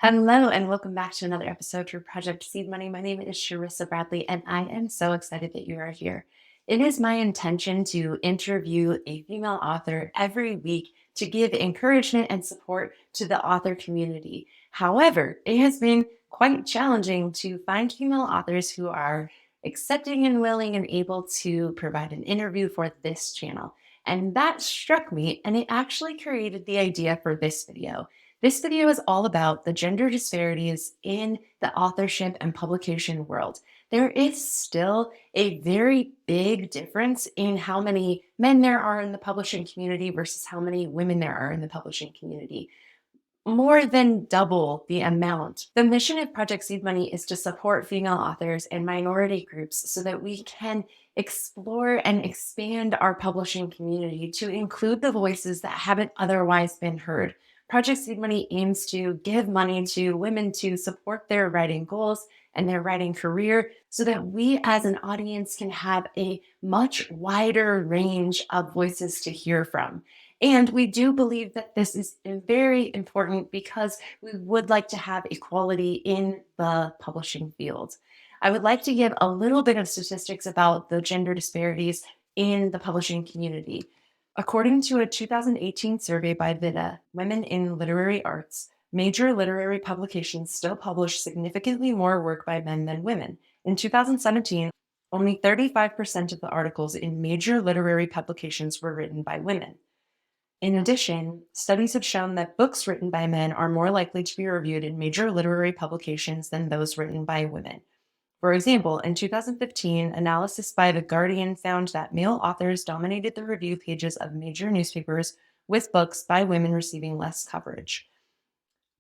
Hello, and welcome back to another episode for Project Seed Money. My name is Sharissa Bradley, and I am so excited that you are here. It is my intention to interview a female author every week to give encouragement and support to the author community. However, it has been quite challenging to find female authors who are accepting and willing and able to provide an interview for this channel. And that struck me, and it actually created the idea for this video. This video is all about the gender disparities in the authorship and publication world. There is still a very big difference in how many men there are in the publishing community versus how many women there are in the publishing community. More than double the amount. The mission of Project Seed Money is to support female authors and minority groups so that we can explore and expand our publishing community to include the voices that haven't otherwise been heard. Project Seed Money aims to give money to women to support their writing goals and their writing career so that we as an audience can have a much wider range of voices to hear from. And we do believe that this is very important because we would like to have equality in the publishing field. I would like to give a little bit of statistics about the gender disparities in the publishing community. According to a 2018 survey by VITA, Women in Literary Arts, major literary publications still publish significantly more work by men than women. In 2017, only 35% of the articles in major literary publications were written by women. In addition, studies have shown that books written by men are more likely to be reviewed in major literary publications than those written by women. For example, in 2015, analysis by The Guardian found that male authors dominated the review pages of major newspapers, with books by women receiving less coverage.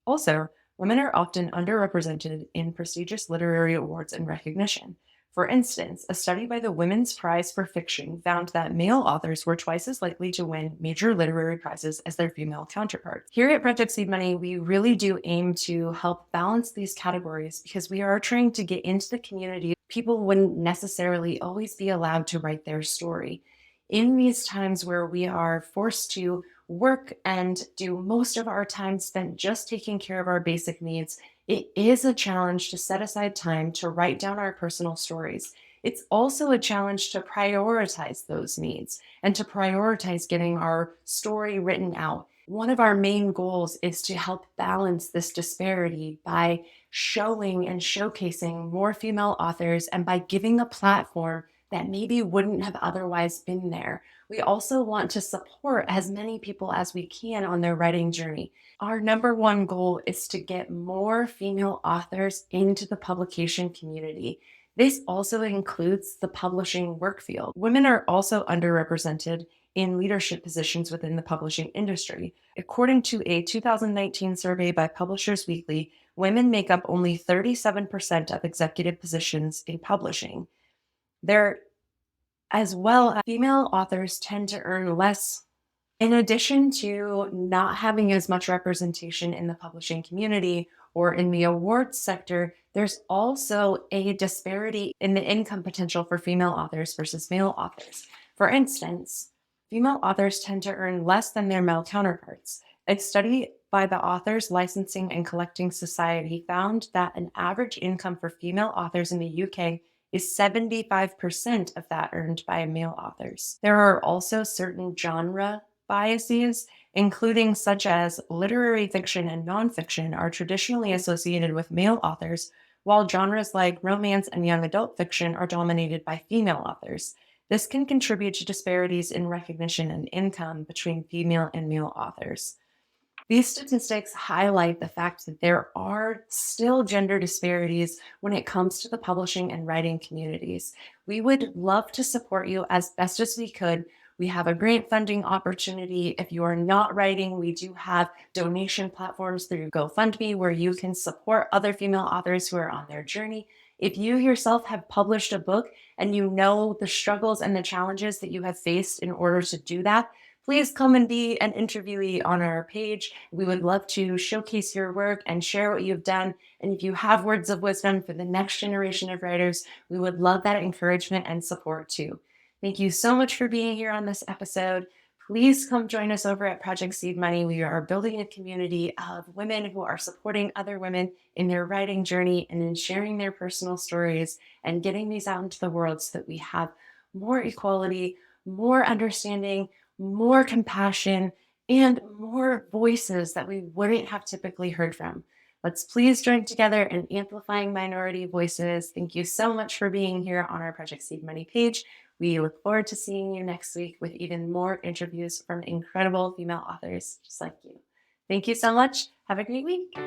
Also, women are often underrepresented in prestigious literary awards and recognition. For instance, a study by the Women's Prize for Fiction found that male authors were twice as likely to win major literary prizes as their female counterparts. Here at Project Seed Money, we really do aim to help balance these categories because we are trying to get into the community. People wouldn't necessarily always be allowed to write their story. In these times where we are forced to work and do most of our time spent just taking care of our basic needs, it is a challenge to set aside time to write down our personal stories. It's also a challenge to prioritize those needs and to prioritize getting our story written out. One of our main goals is to help balance this disparity by showing and showcasing more female authors and by giving a platform that maybe wouldn't have otherwise been there. We also want to support as many people as we can on their writing journey. Our number one goal is to get more female authors into the publication community. This also includes the publishing work field. Women are also underrepresented in leadership positions within the publishing industry. According to a 2019 survey by Publishers Weekly, women make up only 37% of executive positions in publishing. There, as well, female authors tend to earn less. In addition to not having as much representation in the publishing community or in the awards sector, there's also a disparity in the income potential for female authors versus male authors. For instance, female authors tend to earn less than their male counterparts. A study by the Authors Licensing and Collecting Society found that an average income for female authors in the UK is 75% of that earned by male authors. There are also certain genre biases, including such as literary fiction and nonfiction, are traditionally associated with male authors, while genres like romance and young adult fiction are dominated by female authors. This can contribute to disparities in recognition and income between female and male authors. These statistics highlight the fact that there are still gender disparities when it comes to the publishing and writing communities. We would love to support you as best as we could. We have a grant funding opportunity. If you are not writing, we do have donation platforms through GoFundMe where you can support other female authors who are on their journey. If you yourself have published a book and you know the struggles and the challenges that you have faced in order to do that, please come and be an interviewee on our page. We would love to showcase your work and share what you've done. And if you have words of wisdom for the next generation of writers, we would love that encouragement and support too. Thank you so much for being here on this episode. please come join us over at Project Seed Money. We are building a community of women who are supporting other women in their writing journey and in sharing their personal stories and getting these out into the world so that we have more equality, more understanding, more compassion, and more voices that we wouldn't have typically heard from. Let's please join together in amplifying minority voices. Thank you so much for being here on our Project Seed Money page. We look forward to seeing you next week with even more interviews from incredible female authors just like you. Thank you so much. Have a great week.